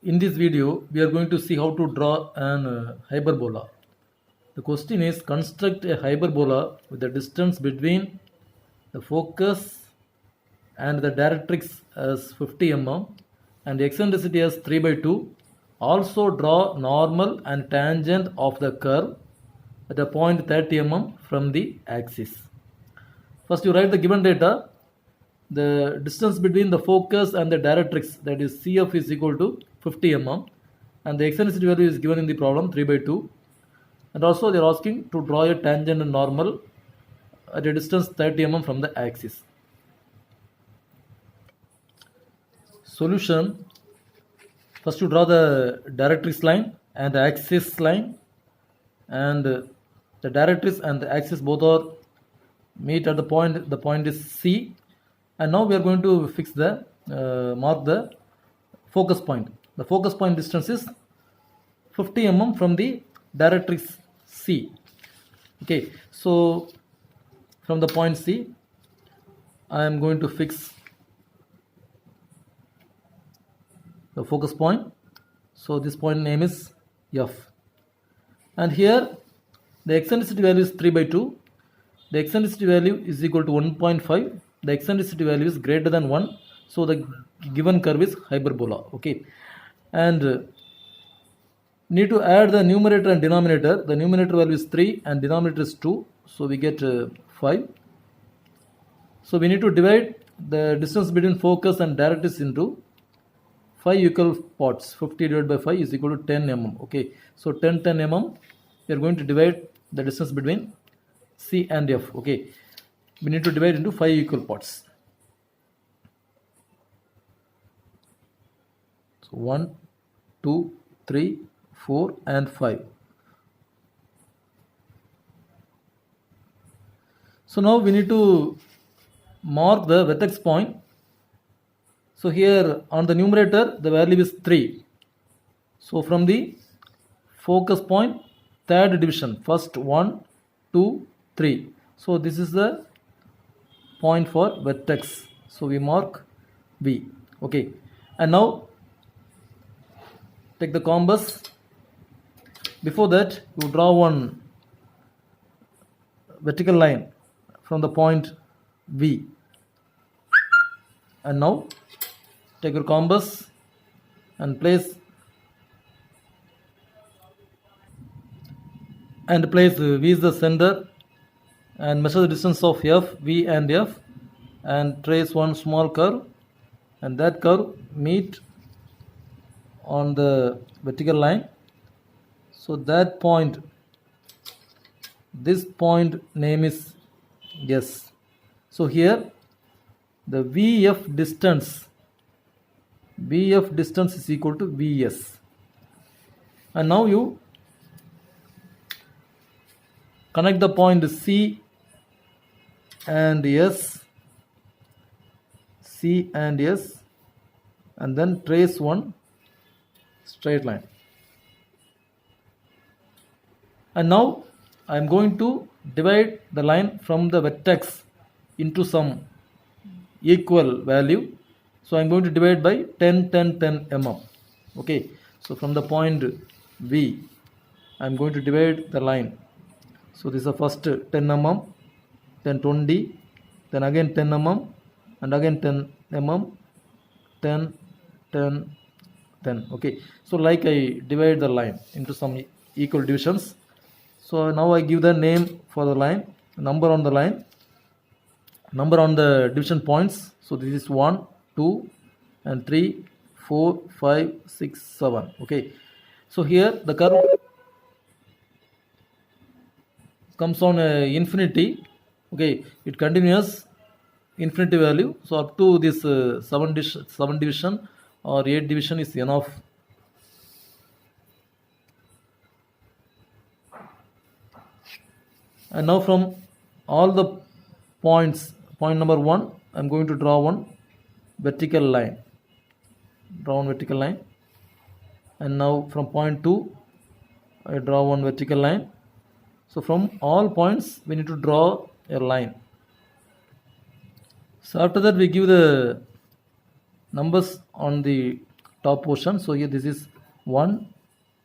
In this video, we are going to see how to draw an hyperbola. The question is construct a hyperbola with the distance between the focus and the directrix as 50 mm and the eccentricity as 3 by 2. Also draw normal and tangent of the curve at a point 30 mm from the axis. First you write the given data. The distance between the focus and the directrix, that is CF, is equal to 50 mm, and the eccentricity value is given in the problem 3 by 2, and also they are asking to draw a tangent and normal at a distance 30 mm from the axis. Solution: first you draw the directrix line and the axis line, and the directrix and the axis both are meet at the point is C, and now we are going to fix the mark the focus point. The focus point distance is 50 mm from the directrix C. Okay, so from the point C I am going to fix the focus point. So this point name is F, and here the eccentricity value is 3 by 2. The eccentricity value is equal to 1.5. The eccentricity value is greater than 1, so the given curve is hyperbola. Okay, and need to add the numerator and denominator. The numerator value is 3 and denominator is 2, so we get 5. So we need to divide the distance between focus and directrix into 5 equal parts. 50 divided by 5 is equal to 10 mm. Okay, so 10 mm we are going to divide the distance between C and F. Okay, we need to divide into 5 equal parts. So 1, 2, 3, 4 and 5. So now we need to mark the vertex point. So here on the numerator the value is 3. So from the focus point, third division, first 1, 2, 3. So this is the point for vertex. So we mark V. Okay, and now take the compass. Before that you draw one vertical line from the point V, and now take your compass and place V is the center, and measure the distance of F, V and F, and trace one small curve, and that curve meet on the vertical line. So that point, this point name is S. So here the VF distance is equal to VS, and now you connect the point C and S, and then trace one straight line. And now I am going to divide the line from the vertex into some equal value. So I am going to divide by 10 mm. Okay, so from the point V I am going to divide the line. So this is the first 10 mm, then 20, then again 10 mm, and again 10 mm, 10, 10, 10. Okay, so like I divide the line into some equal divisions. So now I give the name for the line, number on the line, number on the division points. So this is 1, 2 and 3, 4, 5, 6, 7. Okay, so here the curve comes on infinity. Okay, it continues infinity value. So up to this 7 division or 8 division is enough. And now from all the points, point number 1, I am going to draw one vertical line. And now from point 2 I draw one vertical line. So from all points we need to draw a line. So after that we give the numbers on the top portion. So here this is 1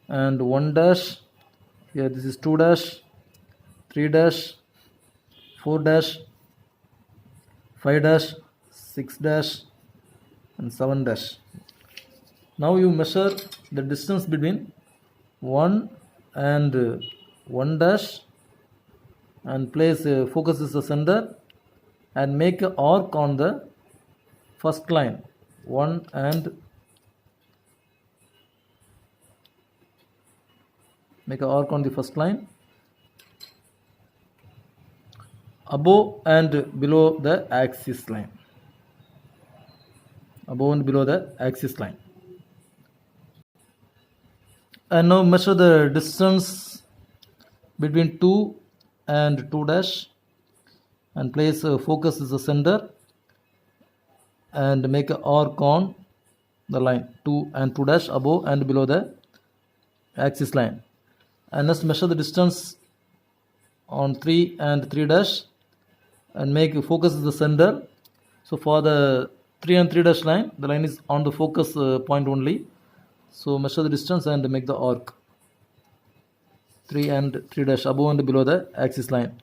and 1 dash. Here this is 2 dash, 3 dash, 4 dash, 5 dash, 6 dash, and 7 dash. Now you measure the distance between 1 and 1 dash and place focus is the center and make an arc on the first line 1 and make an arc on the first line above and below the axis line, above and below the axis line. And now measure the distance between 2 and 2 dash and place focus is the center and make an arc on the line 2 and 2 dash above and below the axis line. And let's measure the distance on 3 and 3 dash and make focus is the center. So for the 3 and 3 dash line, the line is on the focus point only. So measure the distance and make the arc 3 and 3 dash above and below the axis line.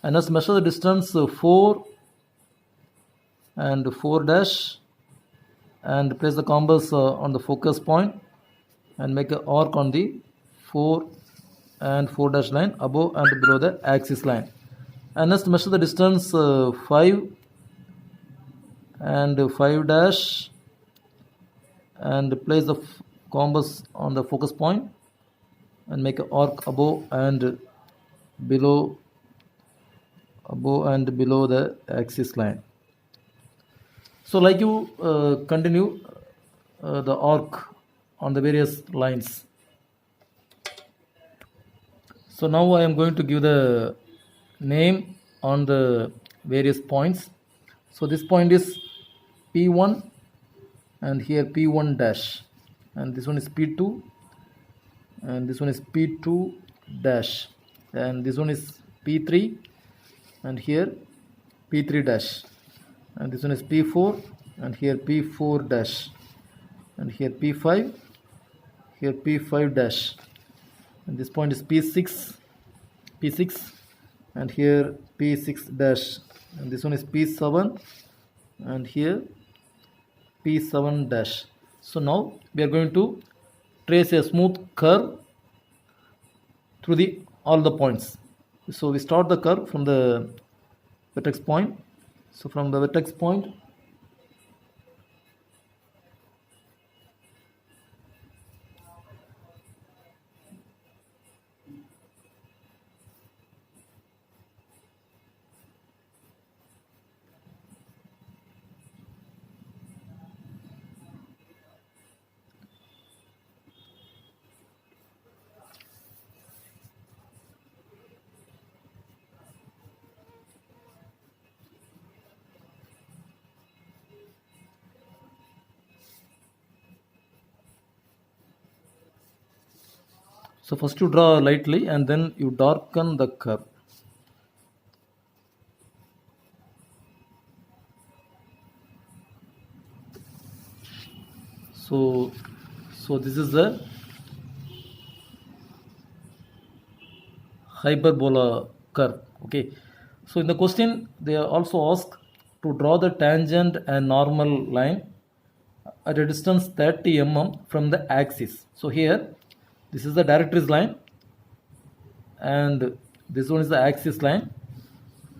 And let's measure the distance 4 and 4 dash and place the compass on the focus point and make an arc on the 4 and 4 dash line above and below the axis line. And let's measure the distance 5 and 5 dash and place the compass on the focus point and make an arc above and below the axis line. So like you continue the arc on the various lines. So now I am going to give the name on the various points. So this point is P1 and here P1 dash and this one is P2 and this one is P2 dash and this one is P3 and here P3 dash and this one is P4 and here P4 dash and here P5, here P5 dash and this point is P6 and here P6 dash and this one is P7 and here P7 dash. So now we are going to trace a smooth curve through all the points. So we start the curve from the vertex point. So from the vertex point so first you draw lightly and then you darken the curve. So this is the hyperbola curve. Okay, so in the question they are also asked to draw the tangent and normal line at a distance 30 mm from the axis. So here this is the directrix line and this one is the axis line.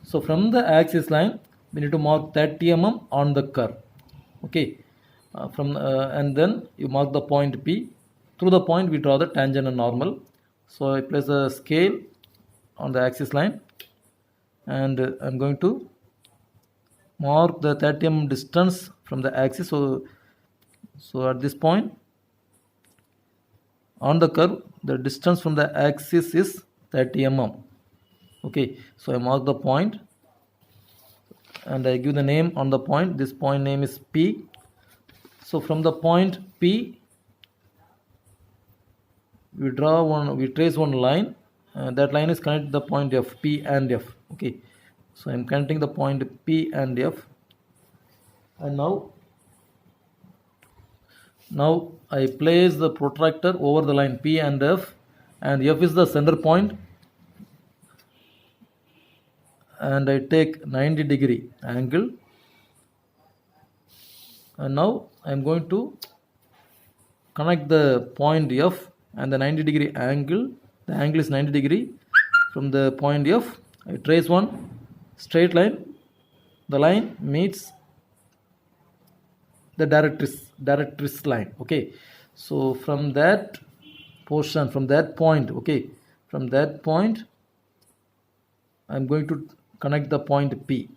So from the axis line we need to mark 30 mm on the curve. Okay, and then you mark the point P. Through the point we draw the tangent and normal. So I place a scale on the axis line and I'm going to mark the 30 mm distance from the axis. So at this point on the curve the distance from the axis is 30 mm. Okay, so I mark the point and I give the name on the point. This point name is P. So from the point P we trace one line. That line is connected to the point F, P and F. Okay, so I am connecting the point P and F. And now Now I place the protractor over the line P and F, and F is the center point, and I take 90-degree angle, and now I am going to connect the point F and the 90-degree angle. The angle is 90 degree from the point F. I trace one straight line. The line meets the directrix line. Okay, so from that portion, from that point, okay, from that point I'm going to connect the point P.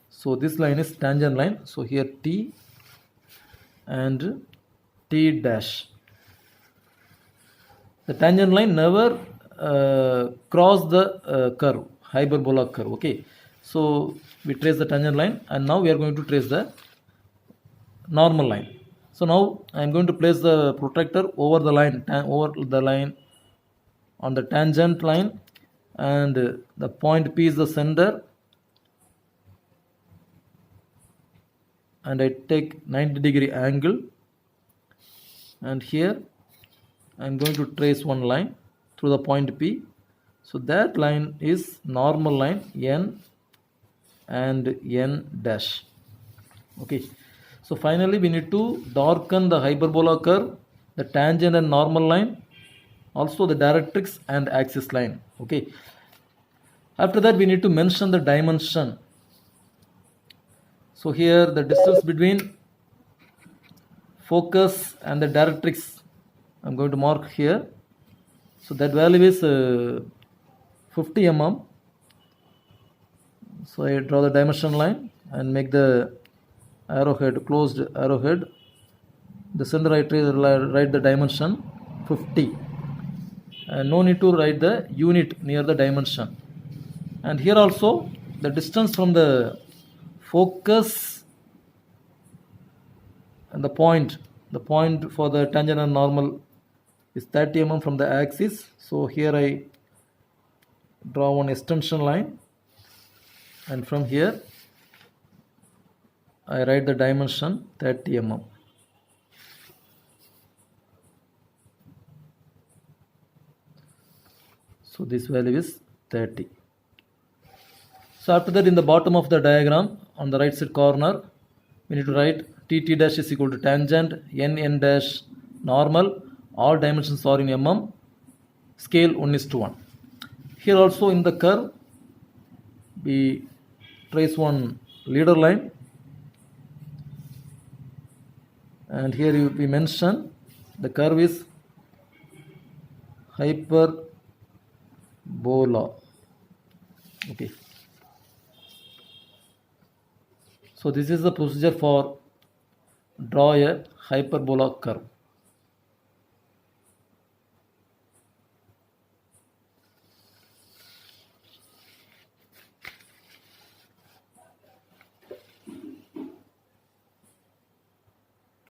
So this line is tangent line. So here T and T dash. The tangent line never cross the curve, hyperbola curve. Okay, so we trace the tangent line, and now we are going to trace the normal line. So now I am going to place the protractor over the line, on the tangent line, and the point P is the center, and I take 90-degree angle, and here I am going to trace one line through the point P. So that line is normal line N and N dash. Okay, so finally we need to darken the hyperbola curve, the tangent and normal line, also the directrix and axis line. Okay, after that we need to mention the dimension. So here the distance between focus and the directrix I'm going to mark here. So that value is 50 mm. So I draw the dimension line and make the arrowhead, closed arrowhead. The center I write the dimension 50, and no need to write the unit near the dimension. And here also the distance from the focus and the point for the tangent and normal is 30 mm from the axis. So here I draw one extension line, and from here I write the dimension 30 mm. So this value is 30. So after that, in the bottom of the diagram on the right side corner, we need to write T dash is equal to tangent, N dash normal, all dimensions are in mm, scale 1:1. Here also in the curve we trace one leader line, and here we mention the curve is hyperbola. Okay, so this is the procedure for draw a hyperbola curve.